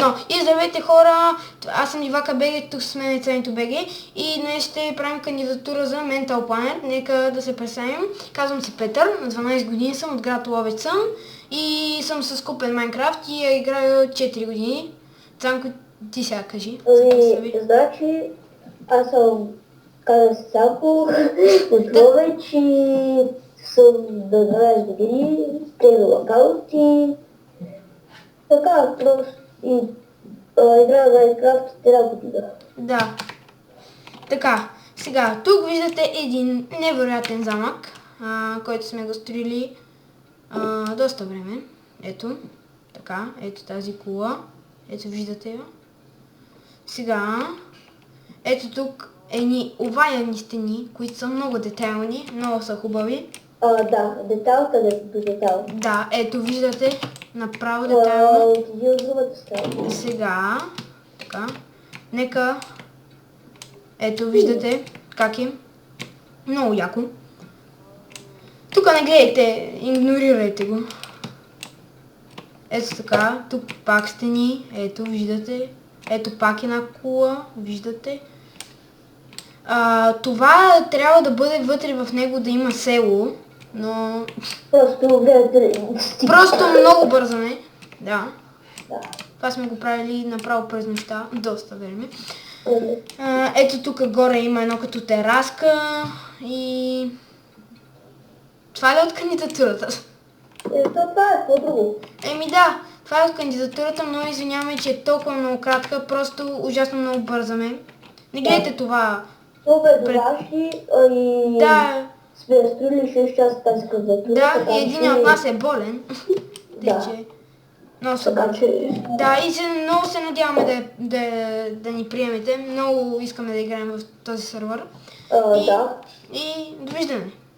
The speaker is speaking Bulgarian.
Но, и здравейте хора, аз съм Ивака БГ, тук с мен е Ценето БГ и днес ще правим кандидатура за Mental Planner. Нека да се представим. Казвам се Петър, на 12 години съм, от град Ловеч съм и съм с купен Майнкрафт и я играя от 4 години. Цанко, ти сега кажи. Значи, аз съм казвам се Цанко от Ловеч и съм до 12 години, тренирам акаунт и така, просто и играя Майнкрафт от една година. Да. Така, сега, тук виждате един невероятен замък, който сме го строили доста време. Ето, така, ето тази кула. Ето виждате я. Сега, ето тук едни оваяни стени, които са много детайлни, много са хубави. Да, детайл къде до детайл. Да, ето виждате, направо детайлно. Сега, така, нека, ето виждате как е. Много яко. Тук не гледайте, игнорирайте го. Ето така, тук пак стени, ето виждате. Ето пак една кула, виждате. Това трябва да бъде вътре в него да има село, но... Просто много бързане. Да. Това сме го правили направо през нощта, доста време. Ето тук горе има едно като тераска и... Това ли е от кандидатурата? Това е по-друго. Да, това е от кандидатурата, но извиняваме, че е толкова много кратка, просто ужасно много бързаме. Не гледайте това. Супер добавки и... Да. Сме разстроили 6 часа тази кандидатура. Да, и един от нас е болен. Да. Много са болен. Да, и много се надяваме да ни приемете. Много искаме да играем в този сервер. Да. И довиждане.